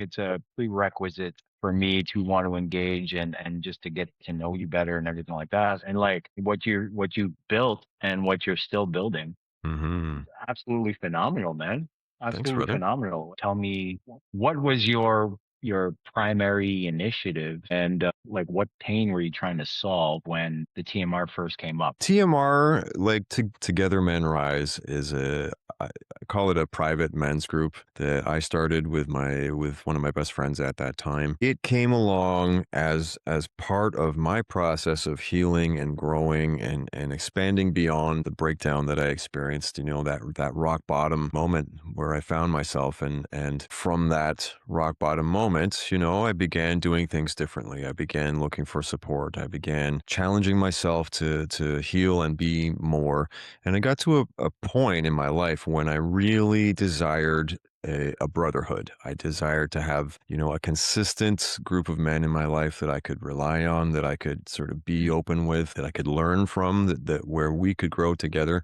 it's a prerequisite for me to want to engage and just to get to know you better and everything like that. And like what you built and what you're still building, Hmm. absolutely phenomenal, man. Thanks, Absolutely brother. phenomenal. Tell me, what was your primary initiative, and like what pain were you trying to solve when the TMR first came up? TMR, like Together Men Rise, is I call it a private men's group that I started with one of my best friends at that time. It came along as part of my process of healing and growing and expanding beyond the breakdown that I experienced, that rock bottom moment where I found myself, and from that rock bottom moment, I began doing things differently. I began looking for support. I began challenging myself to heal and be more. And I got to a point in my life when I really desired a brotherhood. I desired to have, a consistent group of men in my life that I could rely on, that I could sort of be open with, that I could learn from, that where we could grow together.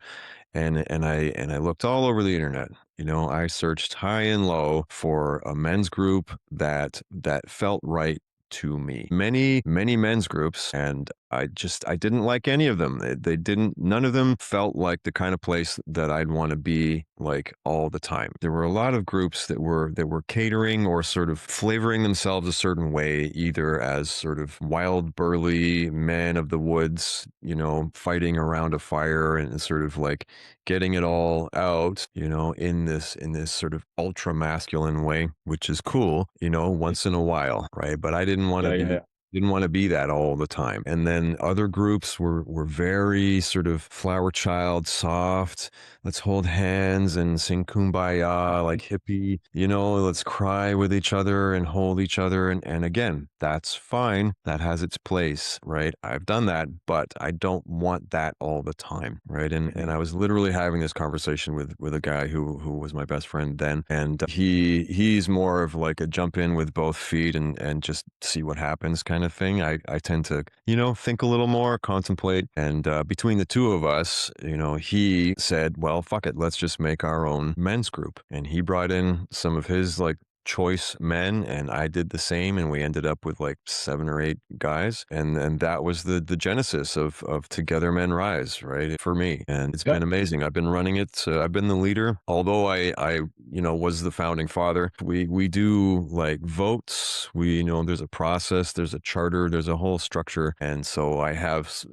And I looked all over the internet. I searched high and low for a men's group that felt right to me. Many men's groups, and I didn't like any of them. They didn't none of them felt like the kind of place that I'd want to be like all the time. There were a lot of groups that were catering or sort of flavoring themselves a certain way, either as sort of wild burly men of the woods, fighting around a fire and sort of like getting it all out, in this sort of ultra masculine way, which is cool, once in a while, right? But I Yeah, yeah, didn't want to be that all the time. And then other groups were very sort of flower child, soft. Let's hold hands and sing kumbaya like hippie, let's cry with each other and hold each other. And again, that's fine. That has its place, right? I've done that, but I don't want that all the time, right? And I was literally having this conversation with a guy who was my best friend then, and he's more of like a jump in with both feet and just see what happens kind of thing. I tend to think a little more, contemplate, and between the two of us, he said, well, fuck it, let's just make our own men's group. And he brought in some of his like choice men, and I did the same, and we ended up with like 7 or 8 guys, and that was the genesis of Together Men Rise, right, for me. And it's yeah. been amazing. I've been running it. I've been the leader, although I was the founding father. We do like votes. There's a process, there's a charter, there's a whole structure, and so I have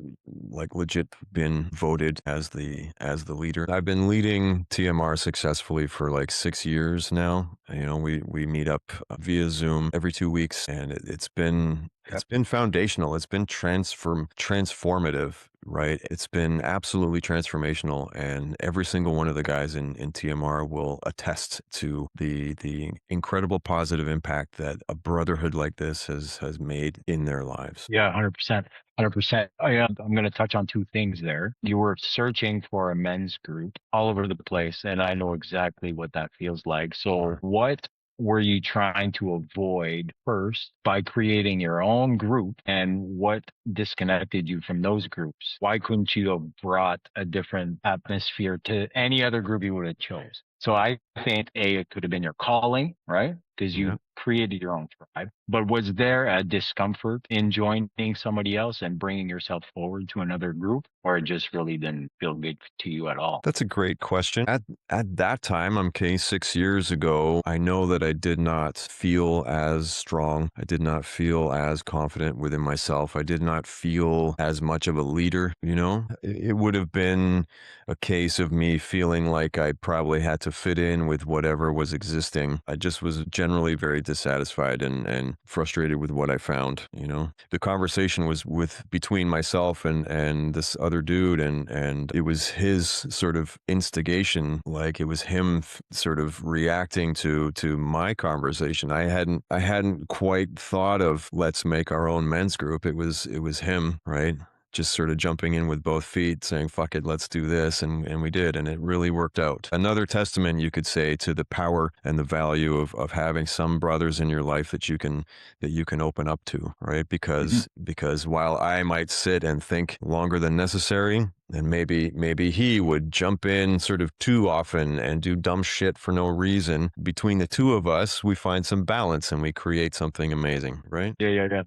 like legit been voted as the leader. I've been leading TMR successfully for like 6 years now. We meet up via Zoom every 2 weeks, and it's been Yep. it's been foundational. It's been transformative, right? It's been absolutely transformational, and every single one of the guys in TMR will attest to the incredible positive impact that a brotherhood like this has made in their lives. Yeah, 100%. 100%. I'm going to touch on two things there. You were searching for a men's group all over the place, and I know exactly what that feels like. So, what were you trying to avoid first by creating your own group, and what disconnected you from those groups? Why couldn't you have brought a different atmosphere to any other group you would have chose? So I think it could have been your calling, right? Because Yeah. you created your own tribe. But was there a discomfort in joining somebody else and bringing yourself forward to another group, or it just really didn't feel good to you at all? That's a great question. At that time, okay, 6 years ago, I know that I did not feel as strong. I did not feel as confident within myself. I did not feel as much of a leader, It would have been a case of me feeling like I probably had to fit in with whatever was existing. I just was generally very dissatisfied and frustrated with what I found. The conversation was with between myself and this other dude, and it was his sort of instigation, like it was him sort of reacting to my conversation. I hadn't quite thought of let's make our own men's group. It was him, right? just sort of jumping in with both feet, saying, fuck it, let's do this. And we did. And it really worked out. Another testament, you could say, to the power and the value of having some brothers in your life that you can open up to, right? Mhm. Because while I might sit and think longer than necessary, and maybe he would jump in sort of too often and do dumb shit for no reason. Between the two of us, we find some balance and we create something amazing, right? Yeah, yeah, yeah.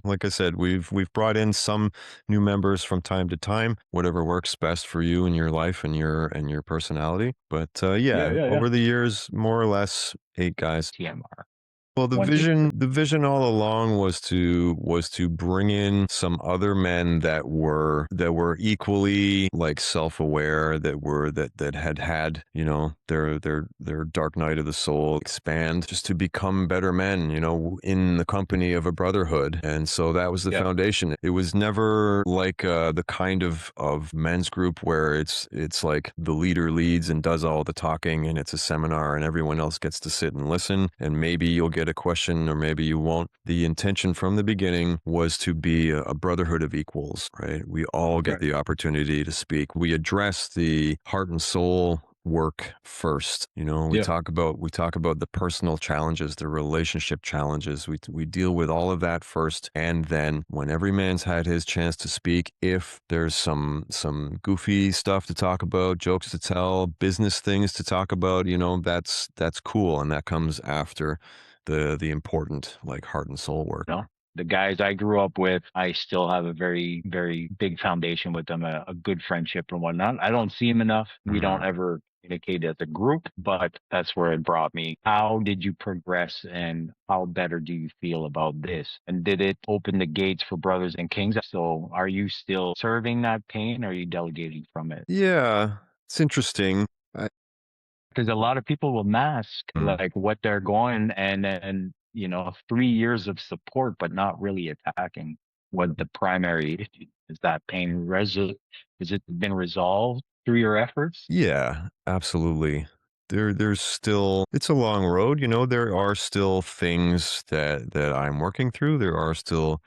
Like I said, we've brought in some new members from time to time, whatever works best for you in your life and your personality. But Yeah, yeah, yeah, yeah. over the years, more or less 8 guys. TMR. Well, One thing. the vision all along was to bring in some other men that were equally like self-aware, that had had, you know, their dark night of the soul expand, just to become better men, you know, in the company of a brotherhood. And so that was the Yeah, foundation. It was never like the kind of men's group where it's like the leader leads and does all the talking and it's a seminar and everyone else gets to sit and listen, and maybe you'll get a question or maybe you won't. The intention from the beginning was to be a brotherhood of equals, right? We all get right. the opportunity to speak. We address the heart and soul work first. You know, Yeah, we talk about the personal challenges, the relationship challenges. We deal with all of that first, and then when every man's had his chance to speak, if there's some goofy stuff to talk about, jokes to tell, business things to talk about, you know, that's cool, and that comes after the important like heart and soul work. no. The guys I grew up with, I still have a very, very big foundation with them, a good friendship and whatnot. I don't see them enough. We don't Mhm. ever communicate as a group, but that's where it brought me. How did you progress and how better do you feel about this? And did it open the gates for brothers and kings? So are you still serving that pain or are you delegating from it? Yeah, it's interesting. I, Because a lot of people will mask mm, like what they're going and 3 years of support, but not really attacking what the primary issue is. That pain has it been resolved through your efforts? yeah, absolutely. There's still, it's a long road, you know, there are still things that I'm working through. There are still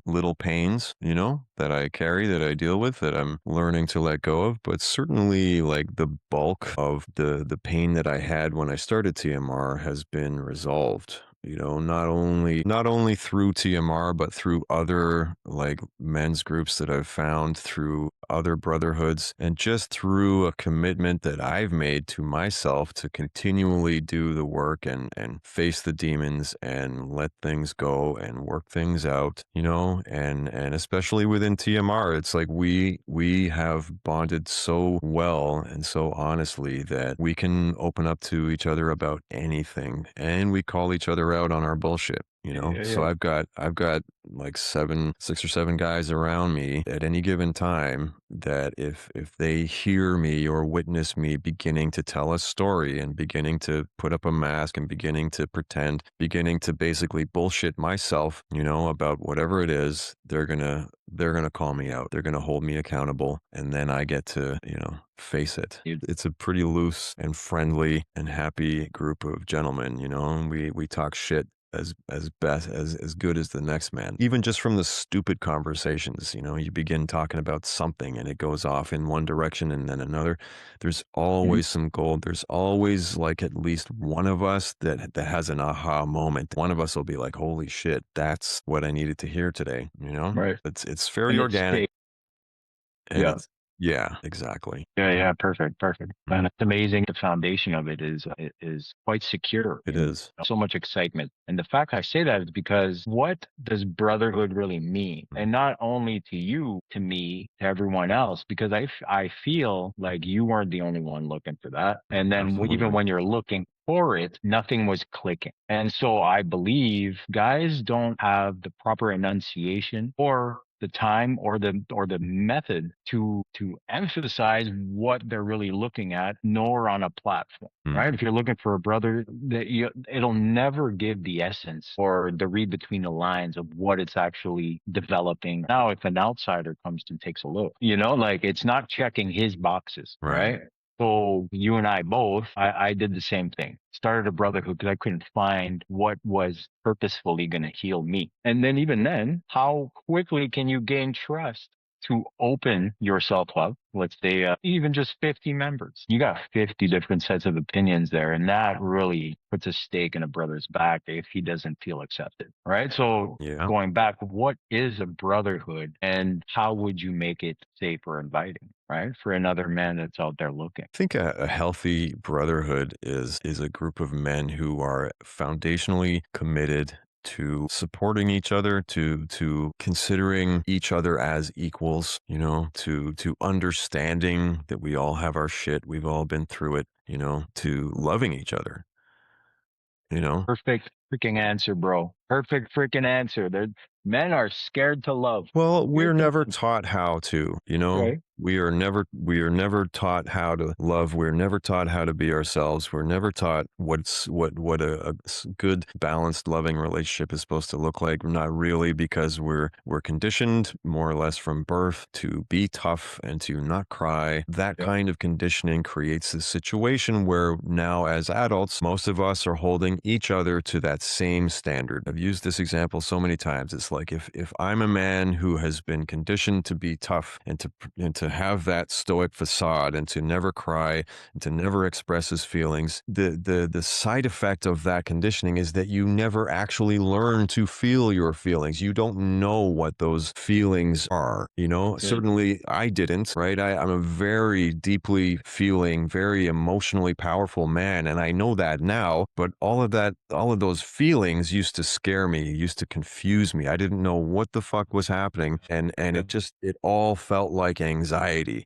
little pains, you know, that I carry, that I deal with, that I'm learning to let go of. But certainly like the bulk of the pain that I had when I started TMR has been resolved. You know, not only through TMR, but through other like men's groups that I've found, through other brotherhoods, and just through a commitment that I've made to myself to continually do the work and face the demons and let things go and work things out, you know, and especially within TMR, it's like we have bonded so well and so honestly that we can open up to each other about anything, and we call each other out on our bullshit, you Yeah, know. yeah, So yeah. I've got like 6 or 7 guys around me at any given time that if they hear me or witness me beginning to tell a story and beginning to put up a mask and beginning to pretend, beginning to basically bullshit myself, you know, about whatever it is, they're gonna call me out. They're gonna hold me accountable, and then I get to, you know, face it. It's a pretty loose and friendly and happy group of gentlemen, you know, and we talk shit as good as the next man. Even just from the stupid conversations, you know, you begin talking about something and it goes off in one direction and then another. There's Mhm. always some gold. There's always like at least one of us that has an aha moment. One of us will be like, "Holy shit, that's what I needed to hear today." You know, Right. it's very And it's organic, stay. and Yeah. it's yeah, exactly. Yeah, yeah, perfect, perfect. Mhm. And it's amazing. The foundation of it is quite secure It in is. so much excitement. And the fact I say that is because what does brotherhood really mean? Mm. And not only to you, to me, to everyone else, because I feel like you weren't the only one looking for that. And then even Absolutely. when you're looking for it, nothing was clicking. And so I believe guys don't have the proper enunciation or the time or the method to emphasize what they're really looking at, nor on a platform. Mm. Right? If you're looking for a brother, it'll never give the essence or the read between the lines of what it's actually developing. Now, if an outsider comes and takes a look, like it's not checking his boxes, Right. right? So you and I both, I did the same thing. Started a brotherhood because I couldn't find what was purposefully going to heal me. And then even then, how quickly can you gain trust to open yourself up? Let's say even just 50 members. You got 50 different sets of opinions there. And that really puts a stake in a brother's back if he doesn't feel accepted. Right. So Yeah. going back, what is a brotherhood and how would you make it safe or inviting, right? For another man that's out there looking. I think a healthy brotherhood is a group of men who are foundationally committed to supporting each other, to considering each other as equals, to understanding that we all have our shit, we've all been through it, to loving each other, you know. Perfect freaking answer, bro. Perfect freaking answer. Men are scared to love. Well, we're Scared to never love. taught how to, you know. Okay. We are never taught how to love. We're never taught how to be ourselves. We're never taught what a good balanced loving relationship is supposed to look like. Not really, because we're conditioned more or less from birth to be tough and to not cry. That Yep. kind of conditioning creates a situation where now as adults, most of us are holding each other to that same standard. I've used this example so many times. It's like if I'm a man who has been conditioned to be tough and to have that stoic facade and to never cry and to never express his feelings, the side effect of that conditioning is that you never actually learn to feel your feelings. You don't know what those feelings are. Good. Certainly I didn't, right? I'm a very deeply feeling, very emotionally powerful man, and I know that now. But all of those feelings used to scare me, used to confuse me. I didn't know what the fuck was happening, and Yep. it all felt like anxiety,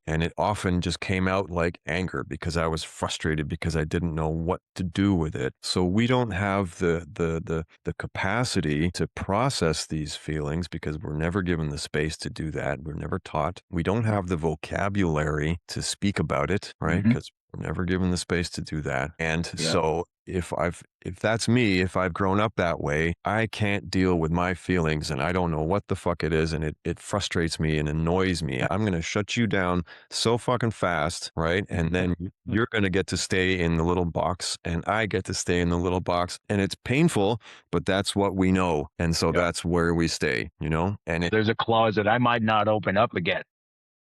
and it often just came out like anger because I was frustrated because I didn't know what to do with it. So we don't have the capacity to process these feelings because we're never given the space to do that. We're never taught. We don't have the vocabulary to speak about it, right? Mm-hmm. Because we're never given the space to do that. And Yep. so if that's me, if I've grown up that way, I can't deal with my feelings and I don't know what the fuck it is, and it frustrates me and annoys me. I'm going to shut you down so fucking fast, right? And then you're going to get to stay in the little box and I get to stay in the little box, and it's painful, but that's what we know. And so Yep. that's where we stay, and it There's a closet I might not open up again.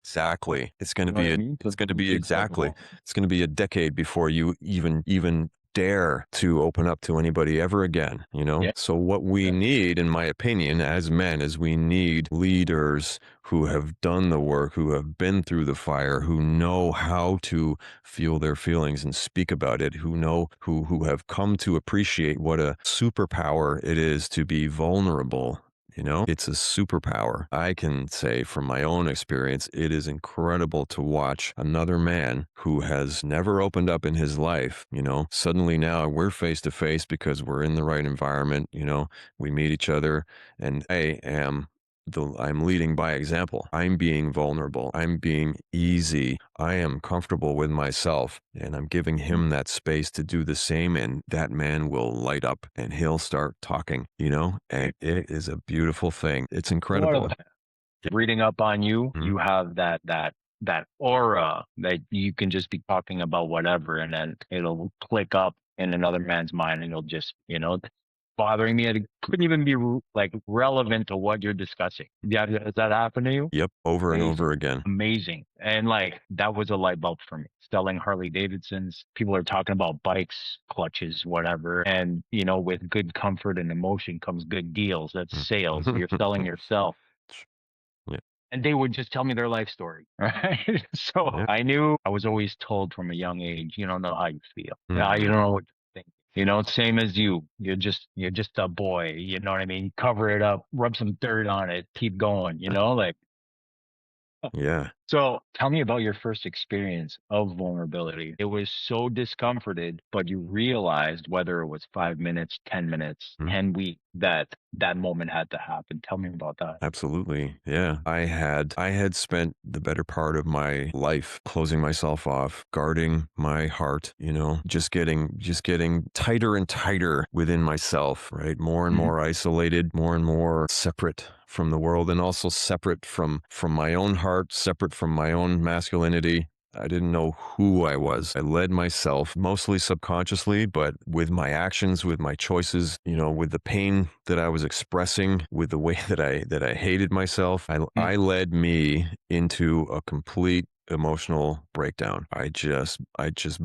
exactly. You know what I mean? So It's going to be it's like, exactly. well, It's going to be a decade before you even dare to open up to anybody ever again. yeah. So what we Yeah. need, in my opinion, as men, is we need leaders who have done the work, who have been through the fire, who know how to feel their feelings and speak about it, who have come to appreciate what a superpower it is to be vulnerable. It's a superpower. I can say from my own experience, it is incredible to watch another man who has never opened up in his life. Suddenly now we're face to face because we're in the right environment. We meet each other, and I'm leading by example. I'm being vulnerable. I'm being easy. I am comfortable with myself, and I'm giving Mhm. him that space to do the same. And that man will light up and he'll start talking, and it is a beautiful thing. It's You know incredible. what? Reading up on you, Mhm. you have that aura that you can just be talking about whatever, and then it'll click up in another man's mind, and it'll just bothering me. It couldn't even be like relevant to what you're discussing. Yeah, has that happened to you? Yep. Over and Amazing, over again. amazing, and like that was a light bulb for me. Selling Harley Davidsons, people are talking about bikes, clutches, whatever, and with good comfort and emotion comes good deals. That's sales. You're selling yourself, Yeah. and they would just tell me their life story, right? So Yeah. I knew I was always told from a young age, you don't know how you feel. Yeah, you Mhm. don't know what to think. Same as you. You're just a boy. You know what I mean? Cover it up, rub some dirt on it, keep going. Like. Yeah. So tell me about your first experience of vulnerability. It was so discomforted, but you realized whether it was 5 minutes, 10 minutes, Mhm. 10 weeks, that that moment had to happen. Tell me about that. Absolutely. Yeah. I had spent the better part of my life closing myself off, guarding my heart, just getting tighter and tighter within myself, right? More and Mhm. more isolated, more and more separate from the world, and also separate from my own heart, separate from my own masculinity. I didn't know who I was. I led myself mostly subconsciously, but with my actions, with my choices, with the pain that I was expressing, with the way that I hated myself, Mm. I led me into a complete emotional breakdown. I just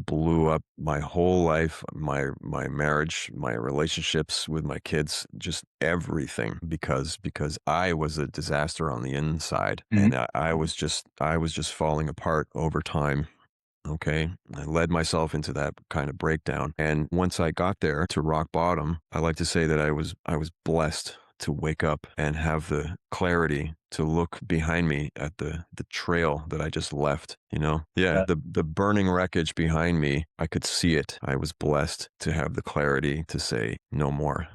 blew up my whole life, my marriage, my relationships with my kids, just everything because I was a disaster on the inside, Mhm. and I was just falling apart over time. Okay. I led myself into that kind of breakdown. And once I got there to rock bottom, I like to say that I was blessed to wake up and have the clarity to look behind me at the trail that I just left, you know? Yeah, Yeah, the burning wreckage behind me, I could see it. I was blessed to have the clarity to say no more.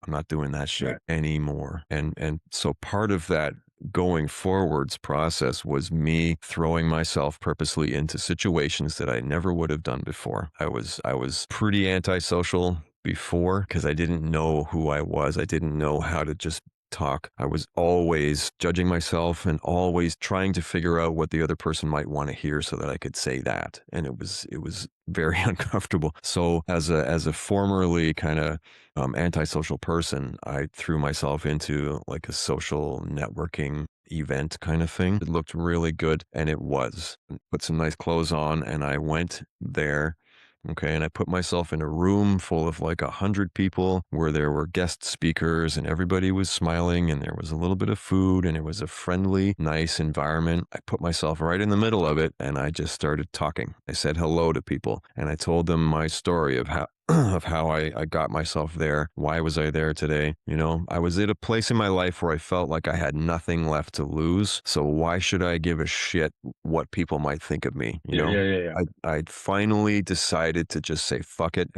I'm not doing that shit right. anymore. And so part of that going forwards process was me throwing myself purposely into situations that I never would have done before. I was pretty antisocial before because I didn't know who I was. I didn't know how to just talk. I was always judging myself and always trying to figure out what the other person might want to hear so that I could say that. And it was very uncomfortable. So as a formerly kind of antisocial person, I threw myself into like a social networking event kind of thing. It looked really good, and it was. Put some nice clothes on, and I went there. Okay, and I put myself in a room full of like 100 people where there were guest speakers and everybody was smiling and there was a little bit of food and it was a friendly, nice environment. I put myself right in the middle of it and I just started talking. I said hello to people and I told them my story of how of how I got myself there. Why was I there today? I was at a place in my life where I felt like I had nothing left to lose. So why should I give a shit what people might think of me? Yeah, yeah, yeah, yeah. I finally decided to just say fuck it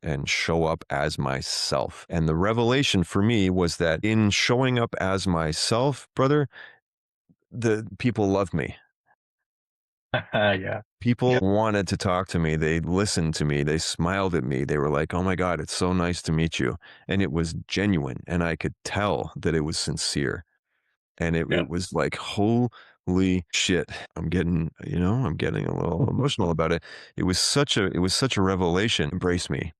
and show up as myself. And the revelation for me was that in showing up as myself, brother, the people loved me. Yeah. People Yeah. wanted to talk to me. They listened to me. They smiled at me. They were like, "Oh my God, it's so nice to meet you." And it was genuine. And I could tell that it was sincere. And Yeah. it was like, holy shit. I'm getting a little emotional about it. It was such a revelation. Embrace me.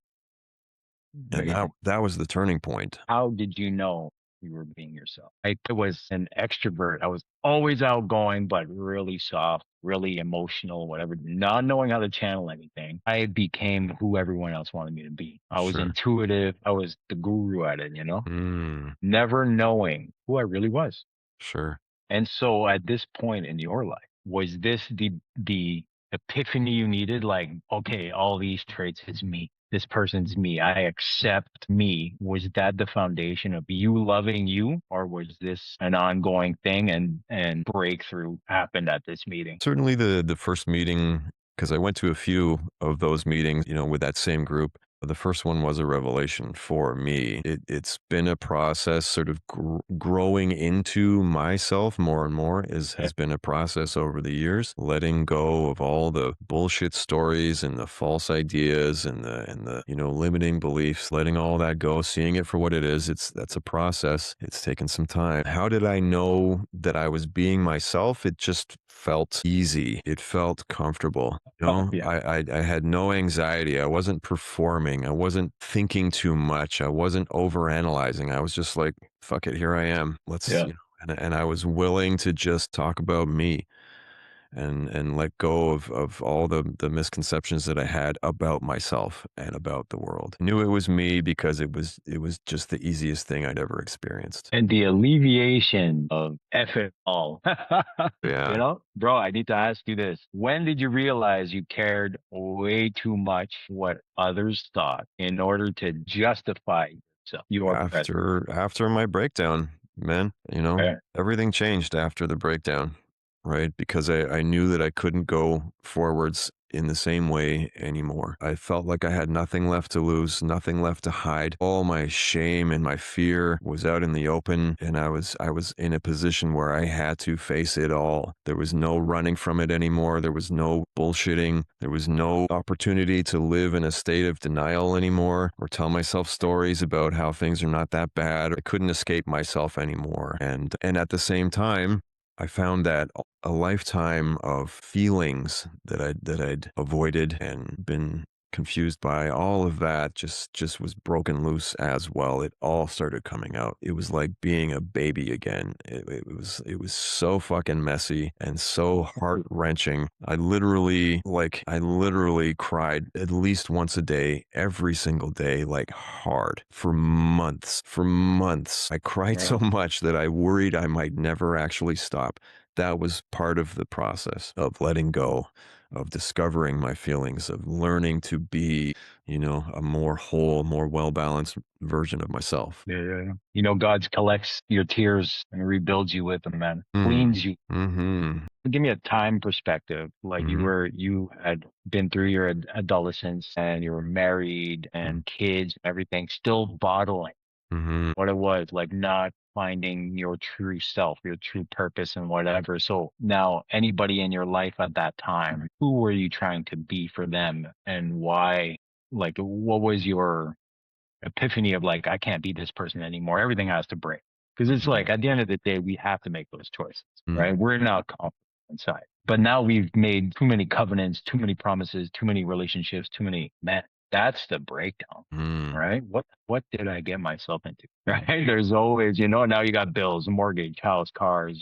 And that Amazing. that was the turning point. How did you know you were being yourself? I was an extrovert. I was always outgoing, but really soft, really emotional, whatever, not knowing how to channel anything. I became who everyone else wanted me to be. I was Sure. intuitive. I was the guru at it, Mm, never knowing who I really was. sure. And so at this point in your life, was this the epiphany you needed? Like, okay, all these traits is me. This person's me. I accept me. Was that the foundation of you loving you, or was this an ongoing thing and breakthrough happened at this meeting? Certainly the first meeting, because I went to a few of those meetings, with that same group. The first one was a revelation for me. It's been a process, sort of growing into myself more and more. Is Yeah. has been a process over the years, letting go of all the bullshit stories and the false ideas and the limiting beliefs, letting all that go, seeing it for what it is. That's a process. It's taken some time. How did I know that I was being myself? It just felt easy. It felt comfortable. Oh, yeah. I had no anxiety. I wasn't performing. I wasn't thinking too much. I wasn't overanalyzing. I was just like, fuck it, here I am. Yeah. And I was willing to just talk about me and let go of all the misconceptions that I had about myself and about the world. I knew it was me because it was just the easiest thing I'd ever experienced. And the alleviation of F it all. Yeah. Bro, I need to ask you this. When did you realize you cared way too much what others thought in order to justify yourself, your presence? After my breakdown, man, Okay. everything changed after the breakdown, right? Because I knew that I couldn't go forwards in the same way anymore. I felt like I had nothing left to lose, nothing left to hide. All my shame and my fear was out in the open, and I was in a position where I had to face it all. There was no running from it anymore. There was no bullshitting. There was no opportunity to live in a state of denial anymore or tell myself stories about how things are not that bad. I couldn't escape myself anymore. And at the same time, I found that a lifetime of feelings that I'd avoided and been confused by, all of that just was broken loose as well. It all started coming out. It was like being a baby again. It was so fucking messy and so heart-wrenching. I literally cried at least once a day, every single day, like hard for months. For months. I cried so Right. much that I worried I might never actually stop. That was part of the process of letting go, of discovering my feelings, of learning to be, a more whole, more well-balanced version of myself. Yeah, yeah, yeah. You know, God collects your tears and rebuilds you with them, man. Mm. Cleans you. Mhm. Give me a time perspective. Like Mhm. you had been through your adolescence and you were married Mm. and kids, everything, still bottling Mhm. what it was, like not finding your true self, your true purpose and whatever. So now anybody in your life at that time, who were you trying to be for them and why? Like, what was your epiphany of like, I can't be this person anymore. Everything has to break. Because it's Mhm. like at the end of the day, we have to make those choices, Mm. right? We're not confident inside. But now we've made too many covenants, too many promises, too many relationships, too many men. That's the breakdown, Mm. right? What did I get myself into? Right? There's always, now you got bills, mortgage, house, cars,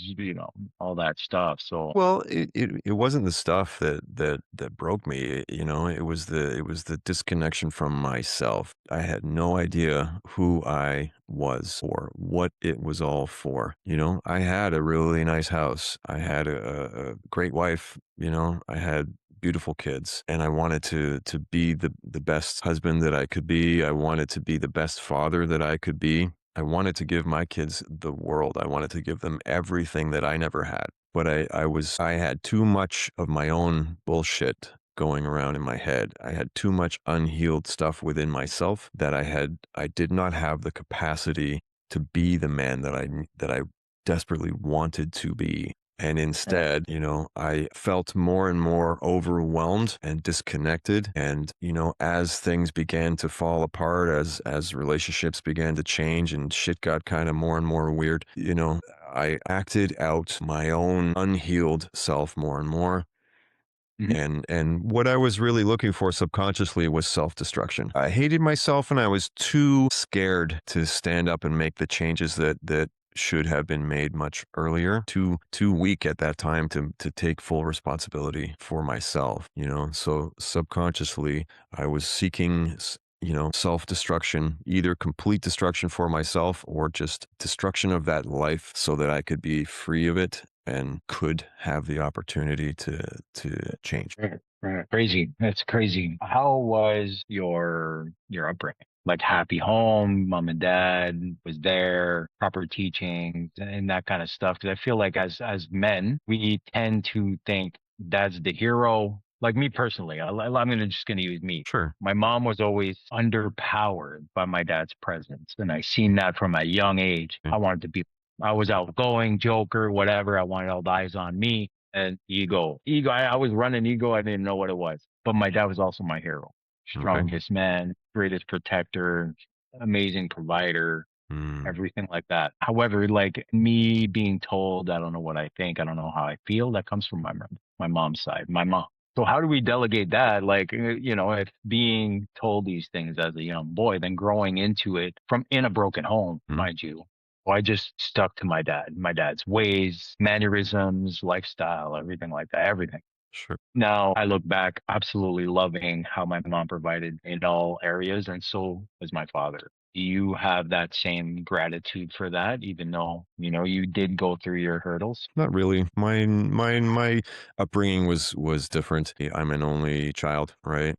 all that stuff. So Well, it wasn't the stuff that broke me, it was the disconnection from myself. I had no idea who I was or what it was all for. I had a really nice house. I had a great wife, I had beautiful kids, and I wanted to be the best husband that I could be. I wanted to be the best father that I could be. I wanted to give my kids the world. I wanted to give them everything that I never had. But I had too much of my own bullshit going around in my head. I had too much unhealed stuff within myself that I did not have the capacity to be the man that I desperately wanted to be. And right. instead, I felt more and more overwhelmed and disconnected. And, as things began to fall apart, as relationships began to change and shit got kind of more and more weird, I acted out my own unhealed self more and more. Mhm. And what I was really looking for subconsciously was self-destruction. I hated myself and I was too scared to stand up and make the changes that should have been made much earlier. Too weak at that time to take full responsibility for myself, So subconsciously I was seeking self-destruction, either complete destruction for myself or just destruction of that life so that I could be free of it and could have the opportunity to change. Right, right. Crazy. That's crazy. How was your upbringing? Like happy home, mom and dad was there, proper teaching and that kind of stuff. Because I feel like as men, we tend to think dad's the hero. Like me personally, I'm gonna use me. Sure. My mom was always underpowered by my dad's presence, and I seen that from a young age. Yeah. I was outgoing, joker, whatever. I wanted all the eyes on me and ego. I was running ego. I didn't know what it was, but my dad was also my hero, Okay. strongest man, greatest protector, amazing provider, Mm. everything like that. However, like me being told, I don't know what I think, I don't know how I feel, that comes from my mom's side, my mom. So how do we delegate that? Like, if being told these things as a young boy, then growing into it from in a broken home, Mm. mind you. So I just stuck to my dad's ways, mannerisms, lifestyle, everything like that, everything. Sure. Now I look back absolutely loving how my mom provided in all areas, and so was my father. Do you have that same gratitude for that, even though, you did go through your hurdles? Not really. My upbringing was different. I'm an only child, right?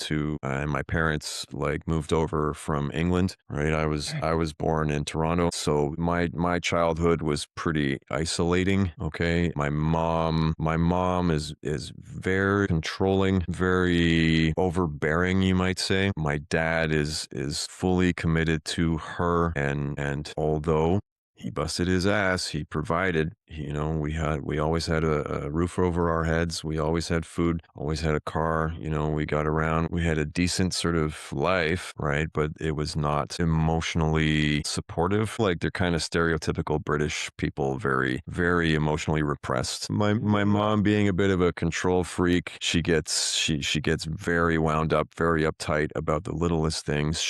And my parents like moved over from England, right? I was born in Toronto, so my childhood was pretty isolating. Okay, my mom is very controlling, very overbearing, you might say. My dad is fully committed to her, and although He busted his ass. He provided. We always had a roof over our heads. We always had food. Always had a car. We got around. We had a decent sort of life, right? But it was not emotionally supportive. Like they're kind of stereotypical British people, very, very emotionally repressed. My mom being a bit of a control freak, she gets very wound up, very uptight about the littlest things.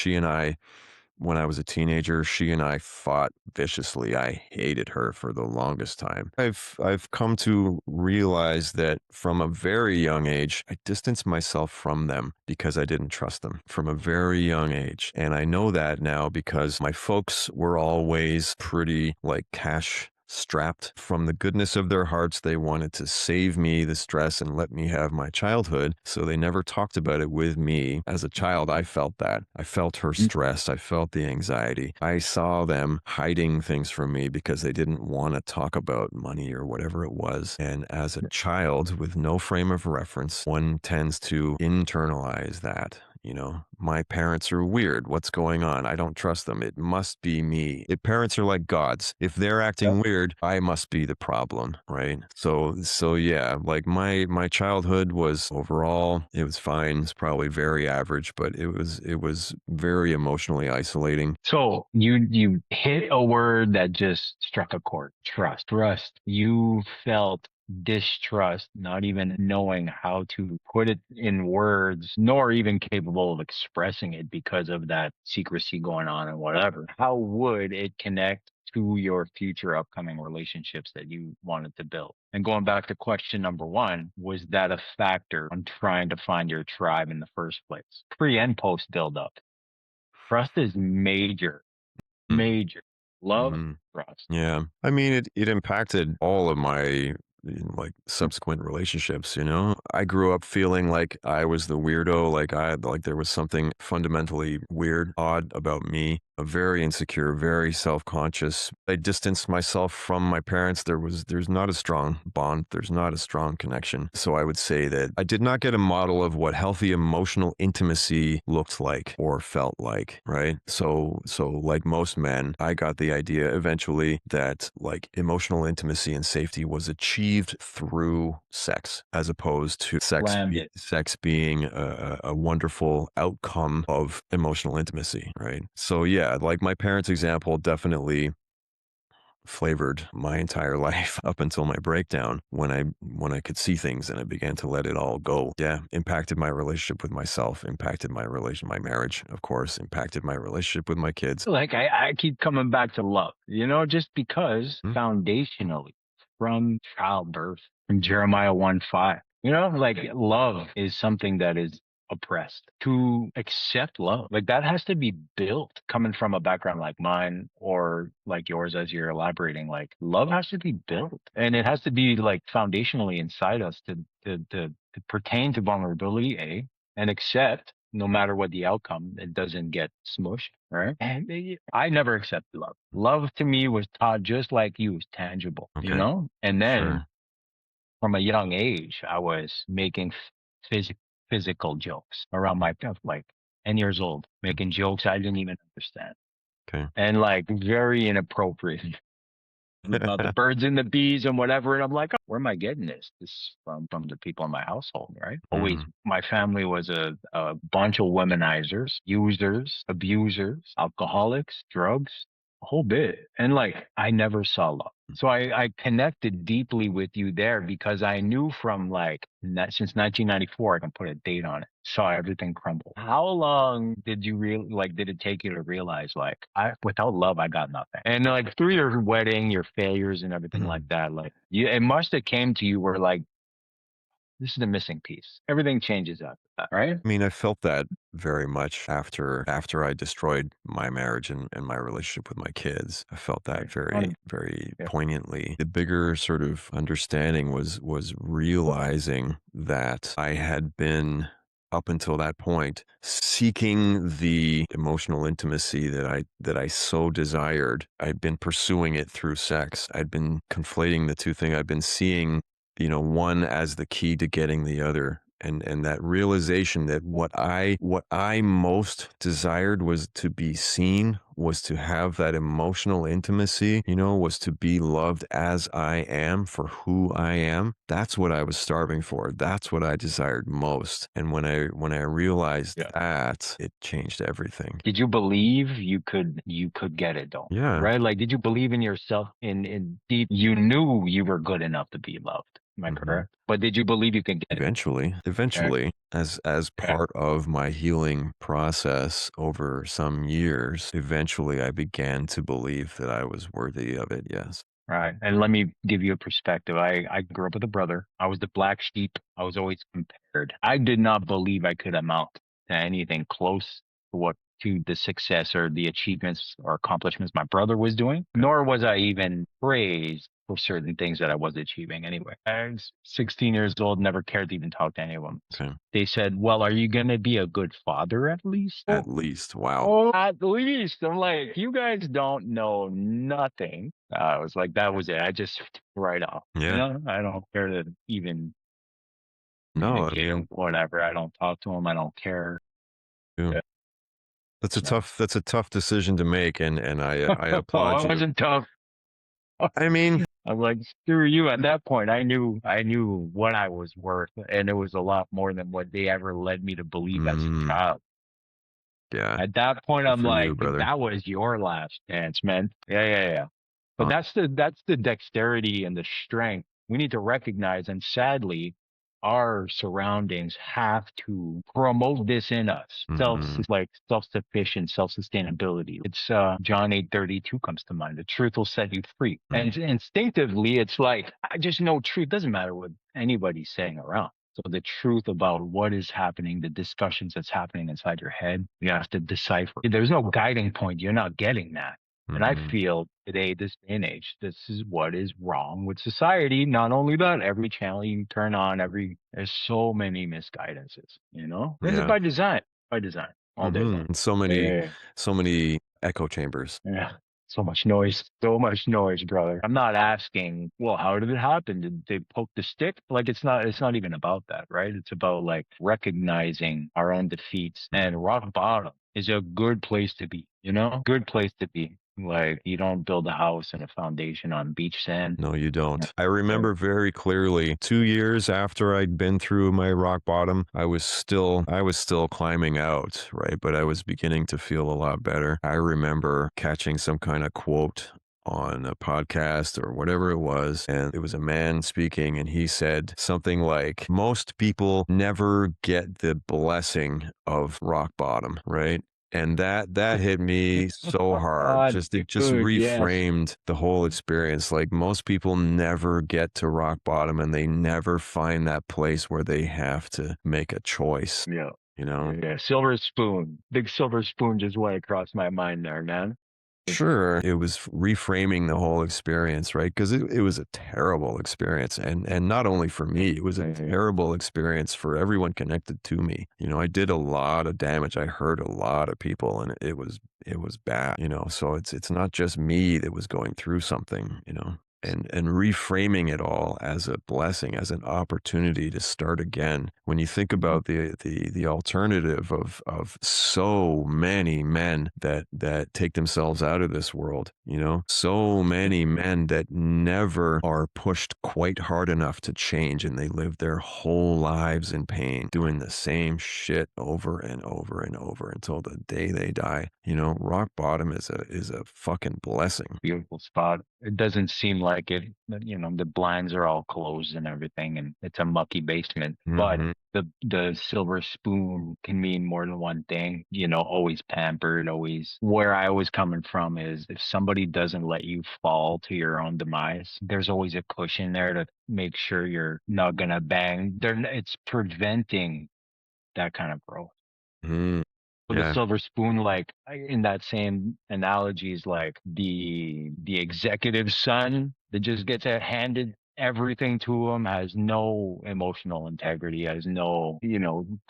When I was a teenager, she and I fought viciously. I hated her for the longest time. I've come to realize that from a very young age, I distanced myself from them because I didn't trust them from a very young age. And I know that now because my folks were always pretty like cash strapped. From the goodness of their hearts, they wanted to save me the stress and let me have my childhood. So they never talked about it with me. As a child, I felt that. I felt her stress. I felt the anxiety. I saw them hiding things from me because they didn't want to talk about money or whatever it was. And as a child with no frame of reference, one tends to internalize that. My parents are weird. What's going on? I don't trust them. It must be me. If parents are like gods, if they're acting weird, I must be the problem, right? So yeah, like my childhood was overall, it was fine. It's probably very average, but it was very emotionally isolating. So you hit a word that just struck a chord. Trust. Trust. You felt distrust, not even knowing how to put it in words, nor even capable of expressing it because of that secrecy going on and whatever. How would it connect to your future upcoming relationships that you wanted to build? And going back to question number one, was that a factor on trying to find your tribe in the first place? Pre and post build up. Trust is major, major. Love, Mm-hmm. trust. Yeah. I mean, it impacted all of my like subsequent relationships, I grew up feeling like I was the weirdo, like there was something fundamentally weird, odd about me. Very insecure, very self-conscious. I distanced myself from my parents. There's not a strong bond. There's not a strong connection. So I would say that I did not get a model of what healthy emotional intimacy looked like or felt like, right? So like most men, I got the idea eventually that like emotional intimacy and safety was achieved through sex as opposed to Slammed it. sex being a wonderful outcome of emotional intimacy, right? So yeah, like my parents' example definitely flavored my entire life up until my breakdown when I could see things and I began to let it all go. Yeah, impacted my relationship with myself, impacted my marriage, of course, impacted my relationship with my kids. Like I keep coming back to love, just because Mm, foundationally from childbirth, from Jeremiah 1:5, like love is something that is oppressed. To accept love, like that has to be built coming from a background like mine or like yours as you're elaborating. Like love has to be built and it has to be like foundationally inside us to pertain to vulnerability, and accept no matter what the outcome, it doesn't get smushed, right? And I never accepted love. Love to me was taught just like you, was tangible, okay, And then sure. from a young age, I was making physical jokes around my like 10 years old, Mm, making jokes I didn't even understand okay. and like very inappropriate about the birds and the bees and whatever. And I'm like, oh, where am I getting this? This from the people in my household, right? Always, Mm, my family was a bunch of womanizers, users, abusers, alcoholics, drugs, a whole bit. And like, I never saw love. So I connected deeply with you there because I knew from like since 1994, I can put a date on it. Saw everything crumble. How long did you did it take you to realize like without love I got nothing? And like through your wedding, your failures and everything like mm. that, like it must have came to you where like this is the missing piece. Everything changes after that, right? I mean, I felt that very much after I destroyed my marriage and my relationship with my kids. I felt that Right. very, very Yeah. poignantly. The bigger sort of understanding was realizing that I had been up until that point seeking the emotional intimacy that I so desired. I'd been pursuing it through sex. I'd been conflating the two things. I'd been seeing one as the key to getting the other, and that realization that what I most desired was to be seen, was to have that emotional intimacy, was to be loved as I am for who I am. That's what I was starving for. That's what I desired most. And when I realized Yeah. that, it changed everything. Did you believe you could get it though? Yeah. Right? Like, did you believe in yourself in deep? You knew you were good enough to be loved. Am I hmm correct? But did you believe you could get it? Eventually, Okay. eventually, as Okay. part of my healing process over some years, eventually I began to believe that I was worthy of it. Yes. Right. And let me give you a perspective. I grew up with a brother. I was the black sheep. I was always compared. I did not believe I could amount to anything close to what to the success or the achievements or accomplishments my brother was doing, nor was I even praised for certain things that I was achieving anyway. I was 16 years old, never cared to even talk to anyone. Okay. They said, "Well, are you going to be a good father at least?" At least, wow. Oh, at least. I'm like, you guys don't know nothing. I was like, that was it. I just right off. Yeah. I don't care to even No, I communicate or mean, whatever. I don't talk to them. I don't care. yeah. Yeah. So, That's a tough decision to make, and I oh, applaud it you. wasn't tough. I mean, I'm like, screw you. At that point, I knew what I was worth, and it was a lot more than what they ever led me to believe as a mm, child. yeah, At that point, good I'm for you, like, brother. that was your last chance, man. Yeah, yeah, yeah. But Uh, that's the dexterity and the strength we need to recognize. And sadly, our surroundings have to promote this in us. mhm, Like self-sufficient, self-sustainability. It's John 8:32 comes to mind. The truth will set you free. mm, And instinctively, it's like, I just know truth doesn't matter what anybody's saying around. So the truth about what is happening, the discussions that's happening inside your head, you have to decipher. There's no guiding point. You're not getting that. And I mhm, feel today, this day and age, this is what is wrong with society. Not only that, every channel you turn on, there's so many misguidances. This is yeah, by design, all day long. and so Yeah, many yeah, so many echo chambers. yeah. So much noise, brother. I'm not asking, well, how did it happen? Did they poke the stick? Like, it's not even about that, right? It's about like recognizing our own defeats, and rock bottom is a good place to be. Good place to be. Like, you don't build a house and a foundation on beach sand. No, you Yeah. don't. I Right. remember very clearly 2 years after I'd been through my rock bottom, I was still climbing out, right? But I was beginning to feel a lot better. I remember catching some kind of quote on a podcast or whatever it was, and it was a man speaking, and he said something like, "Most people never get the blessing of rock bottom," right? And that hit me so hard. Ah, Just dude, yes. reframed the whole experience. Like, most people never get to rock bottom, and they never find that place where they have to make a choice, Yeah. you know? Yeah. Silver spoon. Big silver spoon just went across my mind there, man. Sure, it was reframing the whole experience, right? Because it was a terrible experience, and not only for me, it was a Yeah. terrible experience for everyone connected to me. I did a lot of damage. I hurt a lot of people, and it was bad. So it's not just me that was going through something. And reframing it all as a blessing, as an opportunity to start again. When you think Mhm. about the alternative of so many men that take themselves out of this world, so many men that never are pushed quite hard enough to change, and they live their whole lives in pain, doing the same shit over and over and over until the day they die. Rock bottom is a fucking blessing. Beautiful spot. It doesn't seem like it. The blinds are all closed and everything, and it's a mucky basement. But hmm the silver spoon can mean more than one thing. Always pampered. Always. Where I was coming from is, if somebody doesn't let you fall to your own demise, there's always a cushion there to make sure you're not gonna bang. It's preventing that kind of growth. mm With a Yeah. silver spoon, like, in that same analogy, is like the executive son that just gets handed everything to him, has no emotional integrity, has no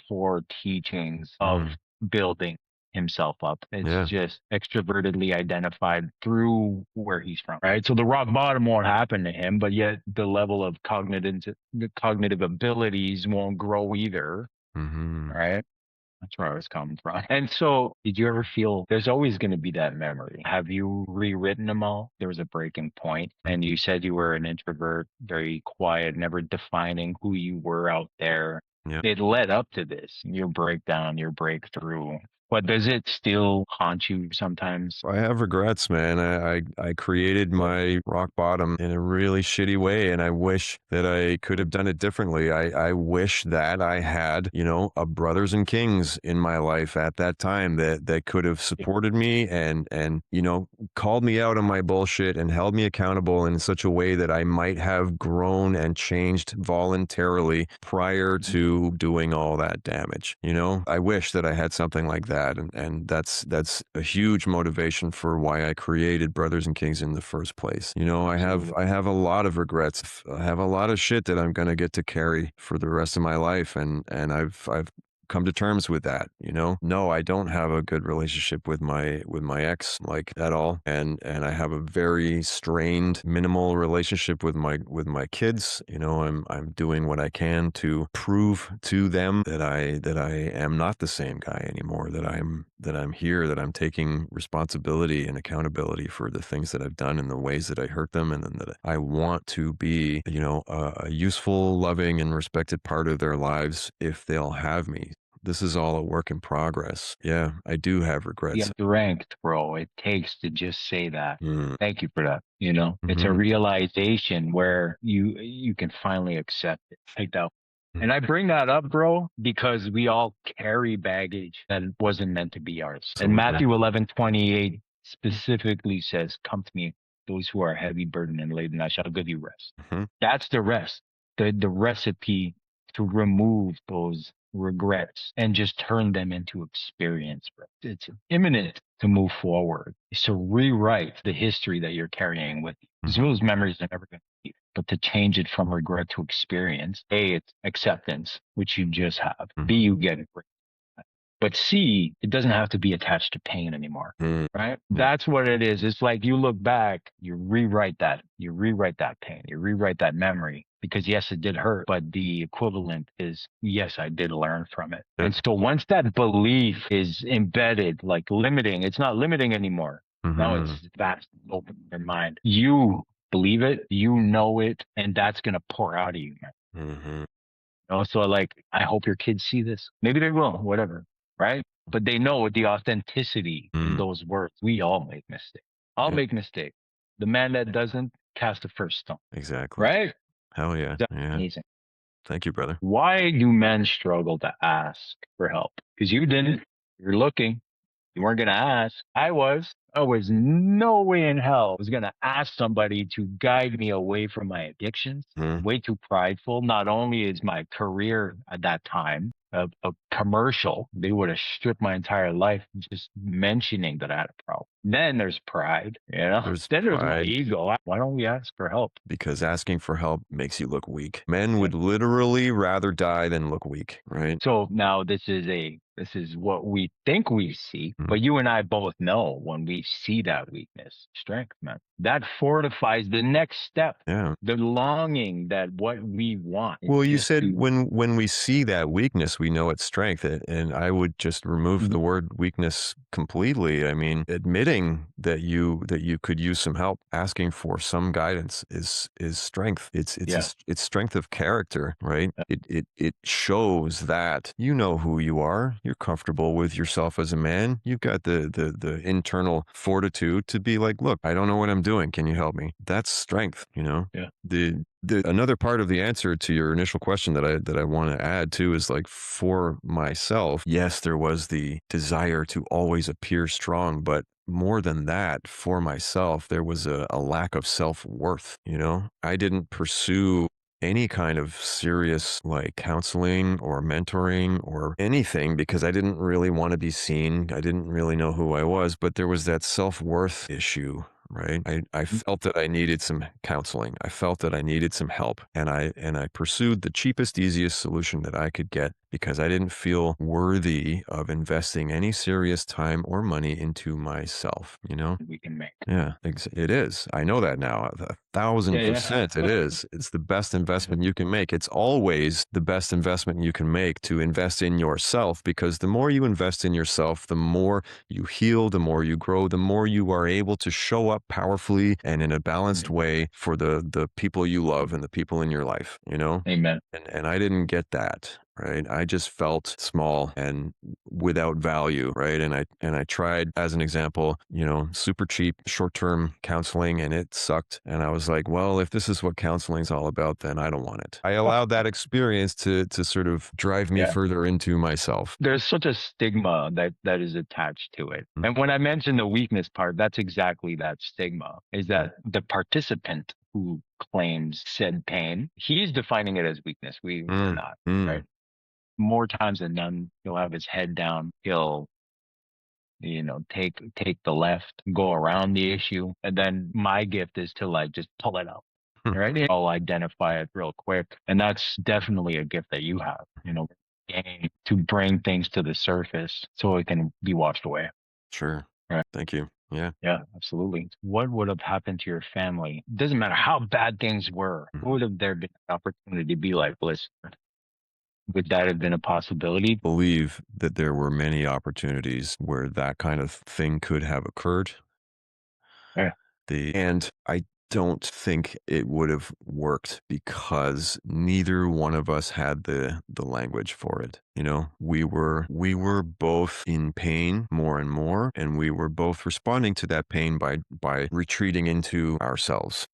core teachings of Mm. building himself up. It's Yeah. just extrovertedly identified through where he's from, right? So the rock bottom won't happen to him, but yet the level of cognitive abilities won't grow either, Hmm. right? That's where I was coming from. And so, did you ever feel there's always going to be that memory? Have you rewritten them all? There was a breaking point, and you said you were an introvert, very quiet, never defining who you were out there. Yeah. It led up to this, your breakdown, your breakthrough. But does it still haunt you sometimes? I have regrets, man. I created my rock bottom in a really shitty way, and I wish that I could have done it differently. I wish that I had, a brothers and kings in my life at that time that could have supported me and called me out on my bullshit and held me accountable in such a way that I might have grown and changed voluntarily prior to doing all that damage. I wish that I had something like that, and that's a huge motivation for why I created Brothers and Kings in the first place. I have Absolutely. I have a lot of regrets. I have a lot of shit that I'm gonna get to carry for the rest of my life, and I've come to terms with that. No, I don't have a good relationship with my ex, like, at all, and I have a very strained, minimal relationship with my kids. I'm doing what I can to prove to them that I am not the same guy anymore, that I'm here, that I'm taking responsibility and accountability for the things that I've done and the ways that I hurt them, and then that I want to be, a useful, loving, and respected part of their lives if they'll have me. This is all a work in progress. Yeah, I do have The regrets. strength, bro, it takes to just say that. Mm, Thank you for that. It's a mhm, realization where you can finally accept it. Like that. mm, And I bring that up, bro, because we all carry baggage that wasn't meant to be ours. And absolutely. Matthew 11:28 specifically says, "Come to me, those who are heavy burdened and laden, I shall give you rest." Mhm, That's the rest, the recipe to remove those regrets and just turn them into experience, bro. It's imminent to move forward. It's to rewrite the history that you're carrying with you. Because mhm, those memories are never going to be. But to change it from regret to experience, A, it's acceptance, which you just have. B, mhm, you get it. But C, it doesn't have to be attached to pain anymore, mm, right? yeah, That's what it is. It's like you look back, you rewrite that pain, you rewrite that memory because yes, it did hurt, but the equivalent is yes, I did learn from it. yeah, And so once that belief is embedded, like limiting, it's not limiting anymore. Now mhm, it's vast, open your mind. You believe it, you know it, and that's going to pour out of you, man. mhm, So like, I hope your kids see this. Maybe they will, whatever, right? But they know the authenticity in mm, those words. We all make mistakes. I'll yeah, make mistakes. The man that doesn't cast the first stone, exactly. right? Hell yeah, That's yeah. amazing. Thank you, brother. Why do men struggle to ask for help? Because you didn't. You're looking. You weren't going to ask. I was. I was no way in hell I was going to ask somebody to guide me away from my addictions. Mhm. Way too prideful. Not only is my career at that time a commercial, they would have stripped my entire life just mentioning that I had a problem. Then there's pride, There's Then there's my pride ego. Why don't we ask for help? because asking for help makes you look weak. Men Yeah. would literally rather die than look weak, right? So now this is what we think we see, Mhm. but you and I both know when we see that weakness, strength, man, that fortifies the next step, Yeah. the longing that what we want is Well, you just said to, when we see that weakness, we know it's strength, and I would just remove Mhm. the word weakness completely. I mean, admitting that you could use some help, asking for some guidance is strength. Yeah, It's strength of character, right? It shows that you know who you are. You're comfortable with yourself as a man. You've got the internal fortitude to be like, look, I don't know what I'm doing. Can you help me? That's strength. yeah, The another part of the answer to your initial question that I want to add to is, like, for myself, yes, there was the desire to always appear strong, but more than that, for myself, there was a lack of self-worth. I didn't pursue any kind of serious, like, counseling or mentoring or anything because I didn't really want to be seen. I didn't really know who I was, but there was that self-worth issue, right? I Mhm. felt that I needed some counseling. I felt that I needed some help, and I pursued the cheapest, easiest solution that I could get because I didn't feel worthy of investing any serious time or money into myself, you know? We can make. Yeah, it is. I know that now. A Yeah, thousand yeah. percent it is. It's the best investment you can make. It's always the best investment you can make to invest in yourself, because the more you invest in yourself, the more you heal, the more you grow, the more you are able to show up powerfully and in a balanced Mhm. way for the people you love and the people in your life, you know? Amen. And I didn't get that, right? I just felt small and without value, right? And I tried, as an example, super cheap short-term counseling, and it sucked. And I was like, well, if this is what counseling's all about, then I don't want it. I allowed that experience to sort of drive me Yeah. further into myself. There's such a stigma that is attached to it. Mm, And when I mentioned the weakness part, that's exactly that stigma, is mm, that the participant who claims said pain, he's defining it as weakness. We're mm, not, right? mm. More times than none, he'll have his head down. He'll, take the left, go around the issue. And then my gift is to like just pull it out. Right. I'll identify it real quick. And that's definitely a gift that you have, to bring things to the surface so it can be washed away. Sure. Right. Thank you. Yeah. Yeah, absolutely. What would have happened to your family? Doesn't matter how bad things were. Mm. Would have there been an opportunity to be like, listen, would that have been a possibility? Believe that there were many opportunities where that kind of thing could have occurred. Yeah. And I don't think it would have worked because neither one of us had the language for it. We were both in pain more and more, and we were both responding to that pain by retreating into ourselves.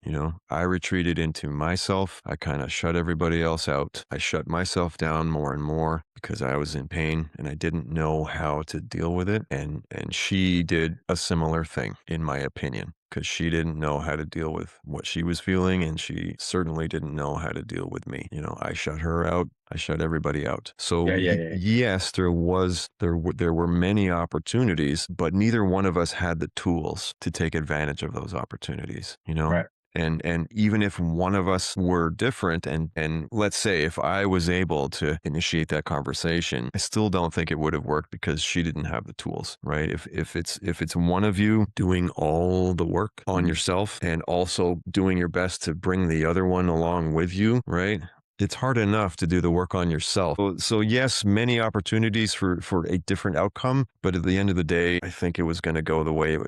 I retreated into myself. I kind of shut everybody else out. I shut myself down more and more because I was in pain and I didn't know how to deal with it. And she did a similar thing, in my opinion, because she didn't know how to deal with what she was feeling, and she certainly didn't know how to deal with me. I shut her out. I shut everybody out. So Yeah, yeah, yeah. yes, there were many opportunities, but neither one of us had the tools to take advantage of those opportunities. Right. And even if one of us were different, and let's say if I was able to initiate that conversation, I still don't think it would have worked because she didn't have the tools, right? If it's one of you doing all the work on Mhm. yourself and also doing your best to bring the other one along with you, right? It's hard enough to do the work on yourself. So yes, many opportunities for a different outcome, but at the end of the day, I think it was going to go the way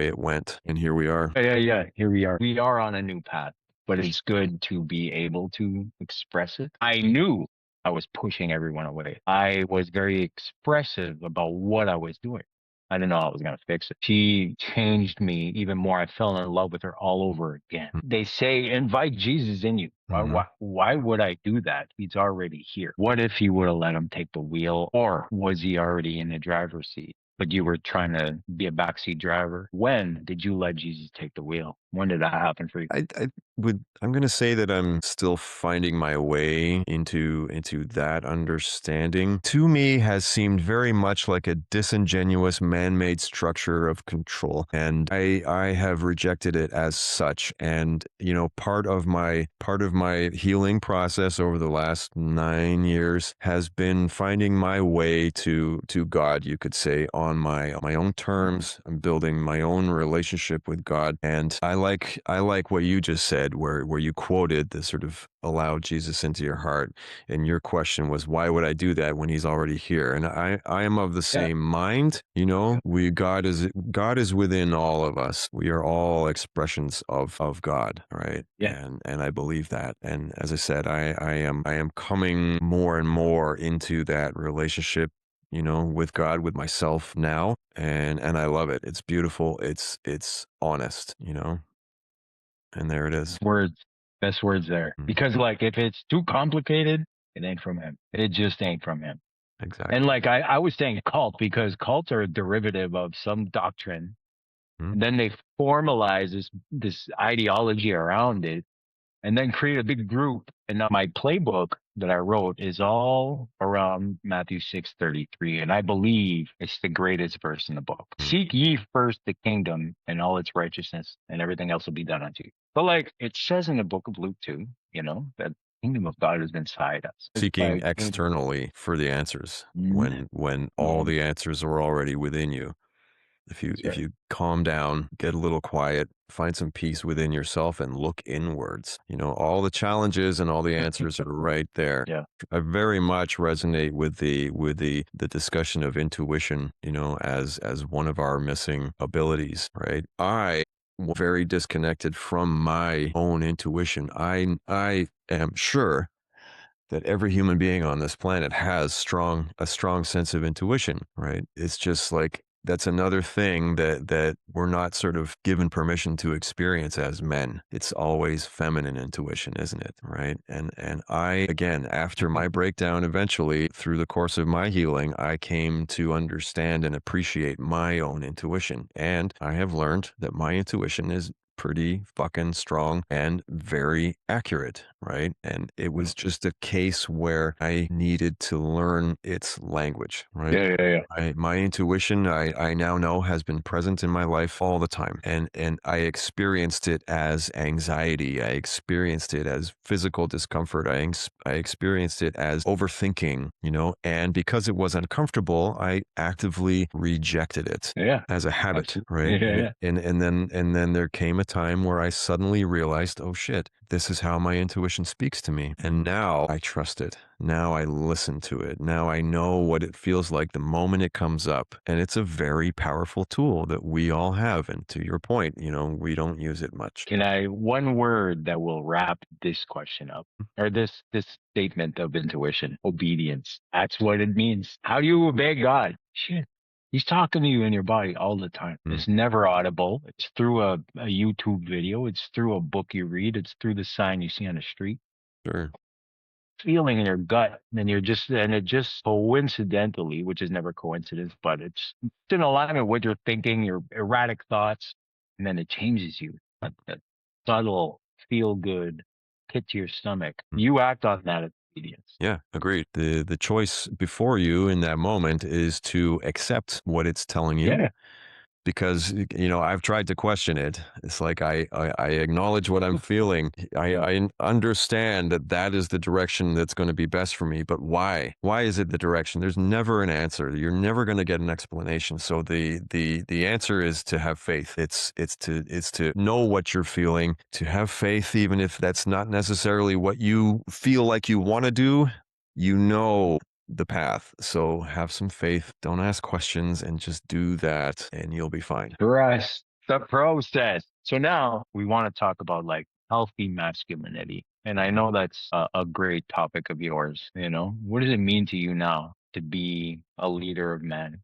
it went, and here we are. Yeah, yeah, yeah. Here we are. We are on a new path, but it's good to be able to express it. I knew I was pushing everyone away. I was very expressive about what I was doing. I didn't know I was going to fix it. She changed me even more. I fell in love with her all over again. They say invite Jesus in you. Why, Mm-hmm. why would I do that? He's already here. What if you would have let him take the wheel, or was he already in the driver's seat? But you were trying to be a backseat driver. When did you let Jesus take the wheel? When did that happen for you? I'm going to say that I'm still finding my way into that understanding. To me, has seemed very much like a disingenuous man-made structure of control, and I have rejected it as such. And part of my healing process over the last 9 years has been finding my way to God, you could say, on my own terms. I'm building my own relationship with God, and I like what you just said, where you quoted the sort of allow Jesus into your heart, and your question was, why would I do that when he's already here? And I am of the Yeah. same mind. God is within all of us. We are all expressions of God, right? Yeah. And I believe that. And as I said, I am coming more and more into that relationship, with God, with myself now, and I love it. It's beautiful. It's honest, and there it is. Words. Best words there. Mm, Because like if it's too complicated, it ain't from him. It just ain't from him. And exactly. like I was saying cult because cults are a derivative of some doctrine. Mm, And then they formalize this ideology around it and then create a big group. And now my playbook that I wrote is all around Matthew 6:33. And I believe it's the greatest verse in the book. mm, Seek ye first the kingdom and all its righteousness, and everything else will be done unto you. But like it says in the book of Luke too, that kingdom of God is inside us. It's Seeking like, externally for the answers mm, when all man, the answers are already within you. that's If right. you calm down, get a little quiet, find some peace within yourself and look inwards, all the challenges and all the answers are right there. Yeah. I very much resonate with the discussion of intuition, as one of our missing abilities, right? I was very disconnected from my own intuition. I am sure that every human being on this planet has a strong sense of intuition, right? It's just like that's another thing that we're not sort of given permission to experience as men. It's always feminine intuition, isn't it? Right? And I, again, after my breakdown, eventually through the course of my healing, I came to understand and appreciate my own intuition. And I have learned that my intuition is pretty fucking strong and very accurate, right? And it was just a case where I needed to learn its language, right? Yeah, yeah, yeah. My intuition, I now know, has been present in my life all the time, and I experienced it as anxiety. I experienced it as physical discomfort. I experienced it as overthinking, and because it was uncomfortable, I actively rejected it Yeah, as a habit, absolutely. right? Yeah, yeah, yeah. And then there came a time where I suddenly realized, oh shit, this is how my intuition speaks to me. And now I trust it. Now I listen to it. Now I know what it feels like the moment it comes up. And it's a very powerful tool that we all have. And to your point, we don't use it much. One word that will wrap this question up, or this statement of intuition, obedience. That's what it means. How do you obey God? Shit. He's talking to you in your body all the time. Mm, It's never audible. It's through a YouTube video. It's through a book you read. It's through the sign you see on the street. sure. Feeling in your gut, and it just coincidentally, which is never coincidence, but it's in alignment with your thinking, your erratic thoughts, and then it changes you. That subtle feel good hit to your stomach. Mm. You act on that obedience. Yeah, agreed. The choice before you in that moment is to accept what it's telling you, Yeah. because I've tried to question it. It's like I acknowledge what I'm feeling. I understand that is the direction that's going to be best for me, but why is it the direction? There's never an answer. You're never going to get an explanation. So the answer is to have faith. It's to know what you're feeling, to have faith even if that's not necessarily what you feel like you want to do. The path. So have some faith, don't ask questions, and just do that, and you'll be fine. Trust the process. So now we want to talk about like healthy masculinity. And I know that's a great topic of yours. What does it mean to you now to be a leader of men?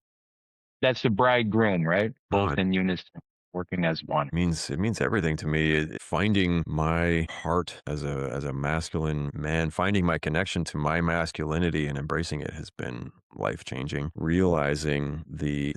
That's the bridegroom, right? No, Both in unison, working as one. it means everything to me. Finding my heart as a masculine man, finding my connection to my masculinity and embracing it has been life changing. Realizing the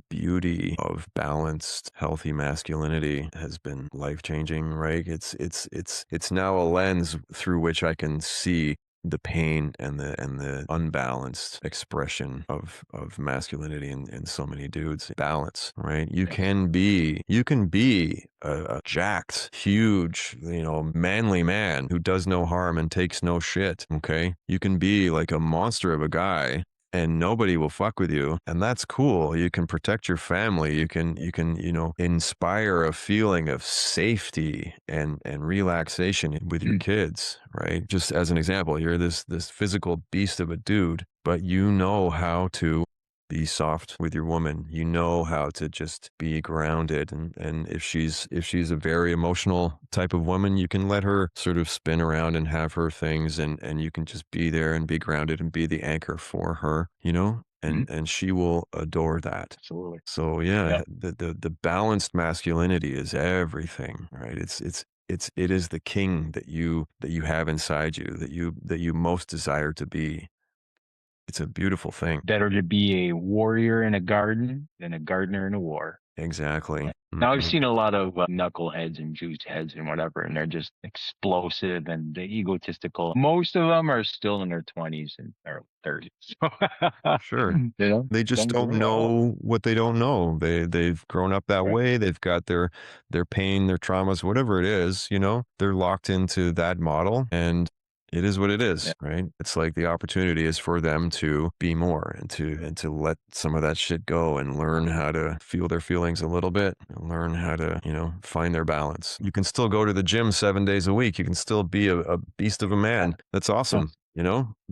beauty of balanced, healthy masculinity has been life changing. Right? It's now a lens through which I can see the pain and the unbalanced expression of masculinity in so many dudes. Balance, right? you Yes. can be you can be a jacked, huge, manly man who does no harm and takes no shit. Okay, you can be like a monster of a guy and nobody will fuck with you, and that's cool. You can protect your family. You can inspire a feeling of safety and relaxation with your Mm. kids, right? Just as an example, you're this physical beast of a dude, but you know how to be soft with your woman. You know how to just be grounded, and if she's a very emotional type of woman, you can let her sort of spin around and have her things, and you can just be there and be grounded and be the anchor for her, Mhm. and she will adore that. Absolutely. So Yeah. yeah, the balanced masculinity is everything, right? It is the king that you have inside you, that you most desire to be. It's a beautiful thing. Better to be a warrior in a garden than a gardener in a war. Exactly. Yeah. Now I've Mhm. seen a lot of knuckleheads and juice heads and whatever, and they're just explosive and they egotistical. Most of them are still in their 20s and early 30s. Sure. They just Don't don't grow up. know what they don't know. They've grown up that Right. way. They've got their pain, their traumas, whatever it is, they're locked into that model. And It is what it Yeah. is, right? It's like the opportunity is for them to be more and to let some of that shit go and learn how to feel their feelings a little bit and learn how to, find their balance. You can still go to the gym 7 days a week. You can still be a beast of a Yeah. man. That's Yeah. awesome.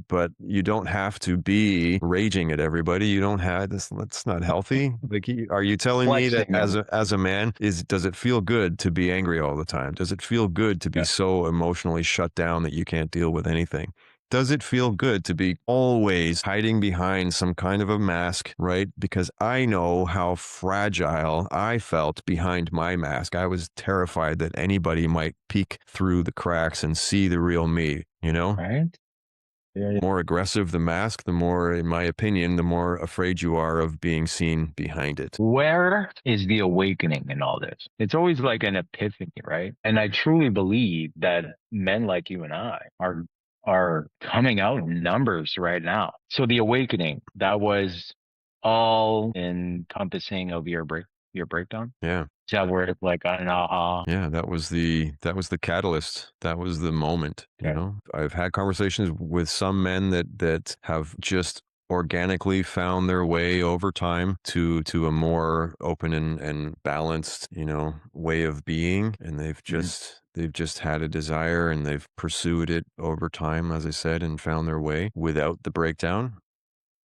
But you don't have to be raging at everybody. You don't have this. That's not healthy. Like, are you telling me that Flexing every. as a man, does it feel good to be angry all the time? Does it feel good to be Yeah. so emotionally shut down that you can't deal with anything? Does it feel good to be always hiding behind some kind of a mask, right? Because I know how fragile I felt behind my mask. I was terrified that anybody might peek through the cracks and see the real me, you know? Right. Yeah. Yeah. More aggressive the mask, the more, in my opinion, the more afraid you are of being seen behind it. Where is the awakening in all this? It's always like an epiphany, right? And I truly believe that men like you and I are coming out in numbers right now. So the awakening, that was all encompassing of your breakdown. Yeah. Is that where it's like an aha? Yeah, that was the catalyst. That was the moment, Okay. I've had conversations with some men that have just organically found their way over time to a more open and balanced, way of being, and Mhm. they've just had a desire and they've pursued it over time, as I said, and found their way without the breakdown.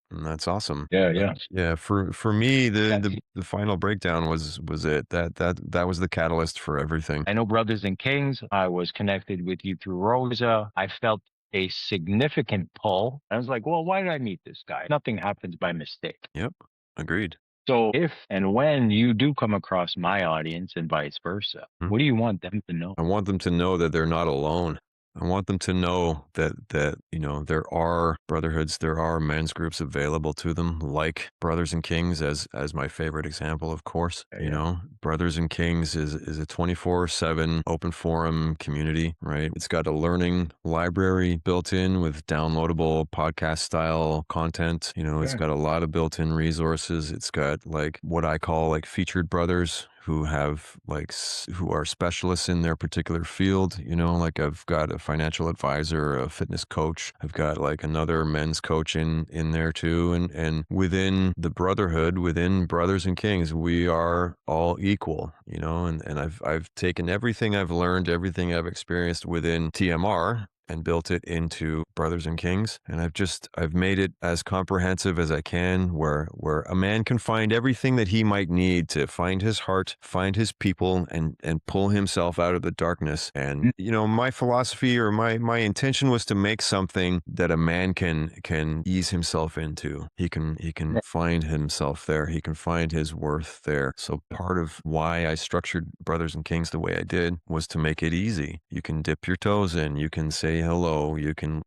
And that's awesome. Yeah, But yeah. yeah, for me, the Yeah. the the final breakdown was it. That was the catalyst for everything. I know Brothers and Kings. I was connected with you through Rosa. I felt a significant pull. I was like, well, why did I meet this guy? Nothing happens by mistake. Yep, agreed. So if and when you do come across my audience and vice versa, Mm. what do you want them to know? I want them to know that they're not alone. I want them to know that there are brotherhoods, there are men's groups available to them, like Brothers and Kings, as my favorite example, of course. Yeah, yeah. Brothers and Kings is a 24/7 open forum community, right? It's got a learning library built in with downloadable podcast style content. It's Yeah. got a lot of built-in resources. It's got like what I call like featured brothers who have like who are specialists in their particular field. Like I've got a financial advisor, a fitness coach. I've got like another men's coach in there too. And within the brotherhood, within Brothers and Kings, we are all equal. And I've taken everything I've learned, everything I've experienced within TMR, and built it into Brothers and Kings. And I've made it as comprehensive as I can, where a man can find everything that he might need to find his heart, find his people, and pull himself out of the darkness. And Mm. my philosophy, or my intention, was to make something that a man can ease himself into. He can find himself there. He can find his worth there. So part of why I structured Brothers and Kings the way I did was to make it easy. You can dip your toes in. You can say hello. You can,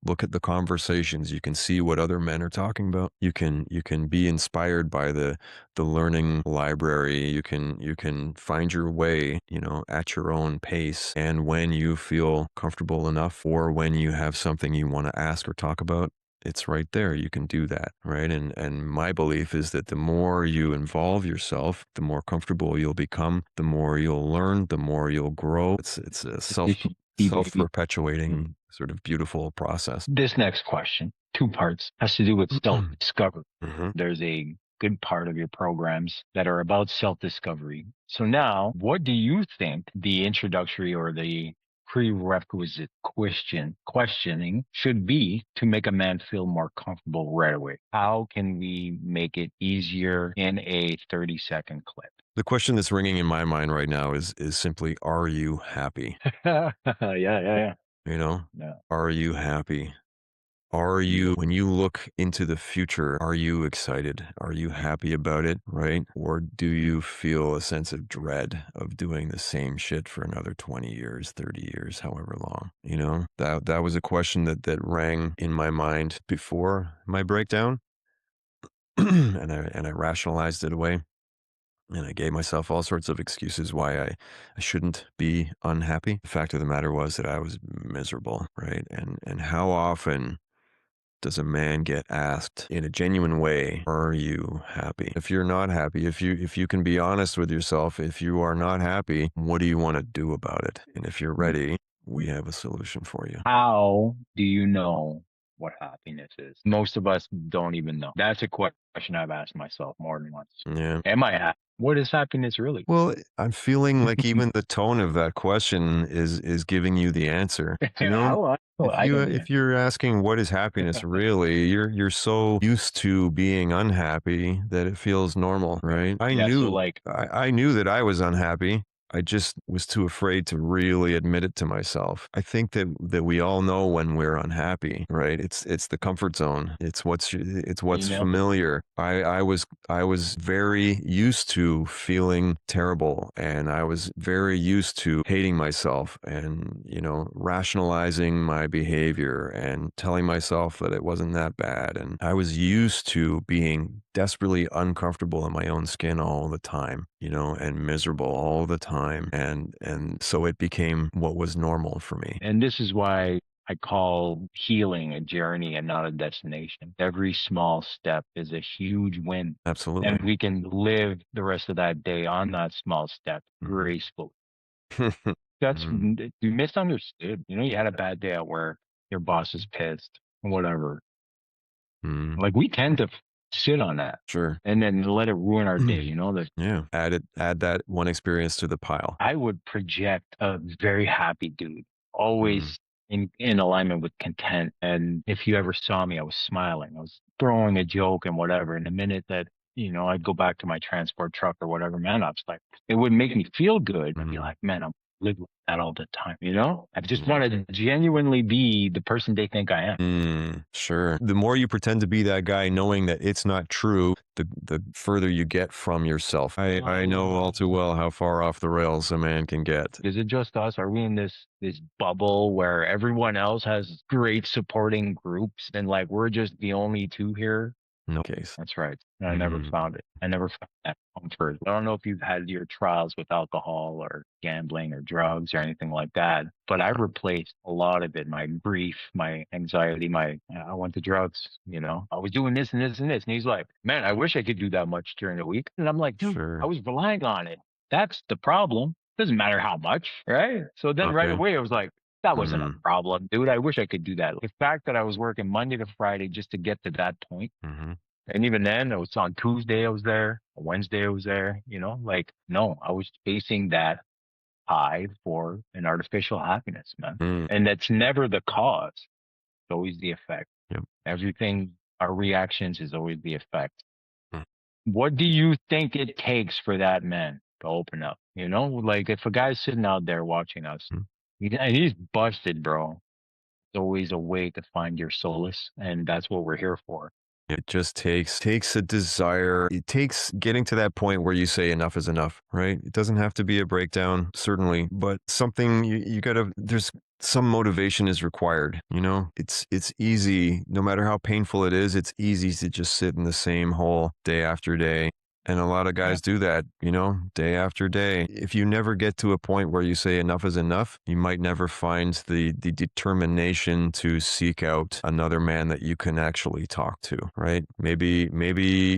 look at the conversations. You can see what other men are talking about. You can be inspired by the learning library. You can find your way, at your own pace. And when you feel comfortable enough, or when you have something you want to ask or talk about, it's right there. You can do that, right? And my belief is that the more you involve yourself, the more comfortable you'll become, the more you'll learn, the more you'll grow. It's a Baby. self-perpetuating sort of beautiful process. This next question, two parts, has to do with self-discovery. Mhm. There's a good part of your programs that are about self-discovery. So now, what do you think the introductory or the prerequisite questioning should be to make a man feel more comfortable right away? How can we make it easier in a 30-second clip? The question that's ringing in my mind right now is simply, are you happy? Yeah, yeah, yeah. You know, Yeah. are you happy? Are you, when you look into the future, are you excited? Are you happy about it, right? Or do you feel a sense of dread of doing the same shit for another 20 years, 30 years, however long? That was a question that rang in my mind before my breakdown. And I rationalized it away. And I gave myself all sorts of excuses why I shouldn't be unhappy. The fact of the matter was that I was miserable, right? And how often does a man get asked in a genuine way, are you happy? If you're not happy, if you can be honest with yourself, if you are not happy, what do you want to do about it? And if you're Mm. ready, we have a solution for you. How do you know what happiness is? Most of us don't even know. That's a question I've asked myself more than once. Yeah. Am I happy? What is happiness really? Well, I'm feeling like even the tone of that question is giving you the answer. You know, I know the if you're asking what is happiness answer. really, you're so used to being unhappy that it feels normal, right? Yeah, so like, I knew that I was unhappy. I just was too afraid to really admit it to myself. I think that we all know when we're unhappy, right? It's the comfort zone. It's you what's nailed it. familiar. I was very used to feeling terrible, and I was very used to hating myself and, rationalizing my behavior and telling myself that it wasn't that bad. And I was used to being desperately uncomfortable in my own skin all the time, and miserable all the time. And so it became what was normal for me. And this is why I call healing a journey and not a destination. Every small step is a huge win. And Absolutely. we can live the rest of that day on that small step Mhm. gracefully. That's Mhm. you misunderstood. You had a bad day at work, your boss is pissed, whatever. Mhm. Like we tend to sit on that Sure. and then let it ruin our day. That Yeah. Add that one experience to the pile. I would project a very happy dude, Mhm. always in alignment with content. And if you ever saw me, I was smiling. I was throwing a joke and whatever. And the minute that, I'd go back to my transport truck or whatever, man, I was like, it would make me feel good. I'd be Mhm. like, man, I'm living like that all the time. I just Yeah. want to genuinely be the person they think I am. Sure. The more you pretend to be that guy, knowing that it's not true, the further you get from yourself. I know all too well how far off the rails a man can get. Is it just us? Are we in this bubble where everyone else has great supporting groups and like we're just the only two here? No case. That's right. I never Mhm. found it. I never found that comfort. I don't know if you've had your trials with alcohol or gambling or drugs or anything like that, but I replaced a lot of it. My grief, my anxiety, I went to drugs. I was doing this and this and this. And he's like, man, I wish I could do that much during the week. And I'm like, dude, I Sure. was relying on it. That's the problem. Doesn't matter how much, right? So then right Okay. away, I was like, that wasn't a Mhm. problem, dude. I wish I could do that. The fact that I was working Monday to Friday just to get to that point, Mhm. and even then, it was on Tuesday I was there, Wednesday I was there, like, no, I was chasing that high for an artificial happiness, man. Mm. And that's never the cause. It's always the effect. Yep. Everything, our reactions is always the effect. Mm. What do you think it takes for that man to open up? Like if a guy's sitting out there watching us Mm. and he's busted, bro, there's always a way to find your solace. And that's what we're here for. It just takes a desire. It takes getting to that point where you say enough is enough, right? It doesn't have to be a breakdown, certainly, but something you gotta there's some motivation is required. It's easy, no matter how painful it is, it's easy to just sit in the same hole day after day. And a lot of Yeah. guys do that, day after day. If you never get to a point where you say enough is enough, you might never find the determination to seek out another man that you can actually talk to, right? Maybe,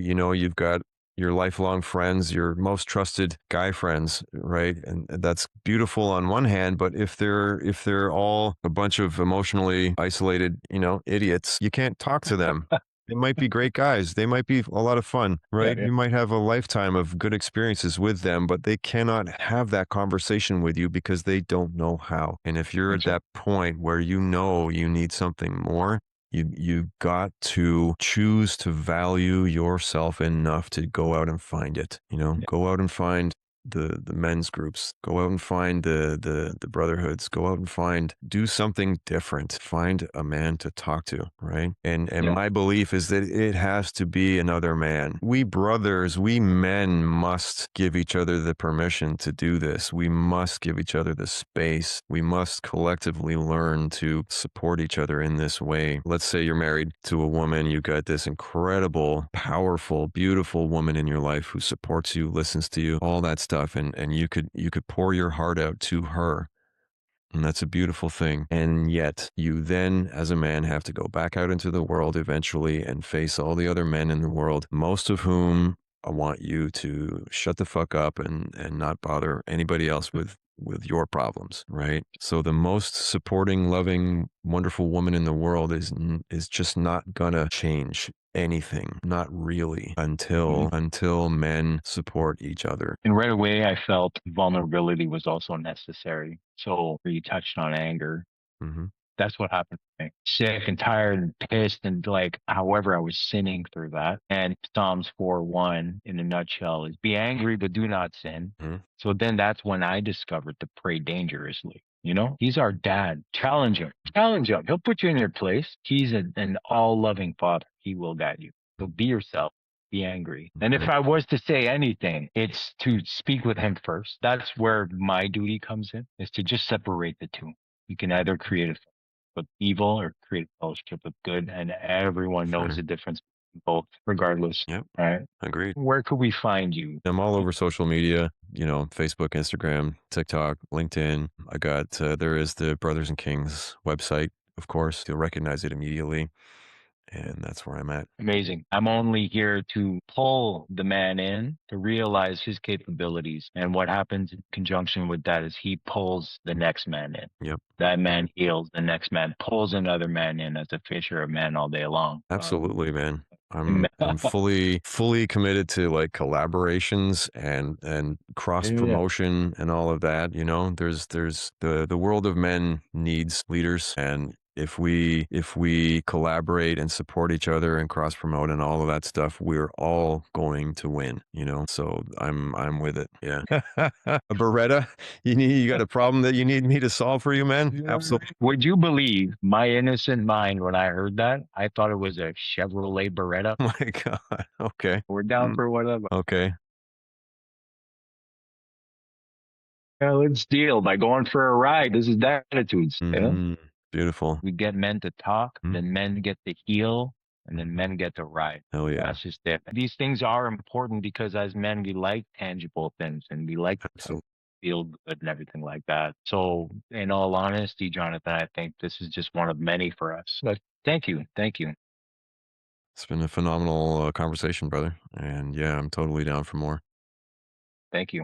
you've got your lifelong friends, your most trusted guy friends, right? And that's beautiful on one hand, but if they're all a bunch of emotionally isolated, idiots, you can't talk to them. They might be great guys. They might be a lot of fun, Yeah. right? Yeah. You might have a lifetime of good experiences with them, but they cannot have that conversation with you because they don't know how. And if you're at That's right. that point where you know you need something more, you got to choose to value yourself enough to go out and find it. Yeah. Go out and find the men's groups. Go out and find the brotherhoods. Go out and do something different. Find a man to talk to, right? And Yeah. my belief is that it has to be another man. We brothers, we men must give each other the permission to do this. We must give each other the space. We must collectively learn to support each other in this way. Let's say you're married to a woman, you got this incredible, powerful, beautiful woman in your life who supports you, listens to you, all that stuff, and you could pour your heart out to her. And that's a beautiful thing. And yet, you then, as a man, have to go back out into the world eventually and face all the other men in the world, most of whom I want you to shut the fuck up and not bother anybody else with your problems, right? So the most supporting, loving, wonderful woman in the world is just not gonna change anything, not really, Mhm. until men support each other. And right away, I felt vulnerability was also necessary. So you touched on anger. Hmm. That's what happened to me. Sick and tired and pissed and like, however, I was sinning through that. And Psalms 4:1 in a nutshell is be angry, but do not sin. Hmm. So then that's when I discovered to pray dangerously. You know, he's our dad. Challenge him. Challenge him. He'll put you in your place. He's an all loving father. He will guide you. So be yourself. Be angry. And if Right. I was to say anything, it's to speak with him first. That's where my duty comes in, is to just separate the two. You can either create a with evil or create fellowship with good, and everyone knows Sure. the difference between both, regardless. Yep. Right? Agreed. Where could we find you? I'm all over social media, Facebook, Instagram, TikTok, LinkedIn. I got, there is the Brothers and Kings website, of course. You'll recognize it immediately. And that's where I'm at. Amazing. I'm only here to pull the man in to realize his capabilities. And what happens in conjunction with that is he pulls the next man in. Yep. That man heals, the next man pulls another man in as a fisher of men all day long. Absolutely, man. I'm fully committed to like collaborations and cross Yeah. promotion and all of that. There's the world of men needs leaders, and if we collaborate and support each other and cross promote and all of that stuff, we're all going to win. So I'm with it. Yeah. A Beretta, you got a problem that you need me to solve for you, man? Yeah. Absolutely. Would you believe my innocent mind when I heard that? I thought it was a Chevrolet Beretta. Oh my God. Okay. We're down Mm, for whatever. okay. Yeah, let's deal by going for a ride. This is Daditudes. Yeah. Mhm. Beautiful. We get men to talk, Mm, then men get to heal, and then men get to ride. hell yeah. That's just it. These things are important because as men, we like tangible things and we like to Absolutely. feel good and everything like that. So, in all honesty, Jonathan, I think this is just one of many for us. But thank you. Thank you. It's been a phenomenal conversation, brother. And yeah, I'm totally down for more. Thank you.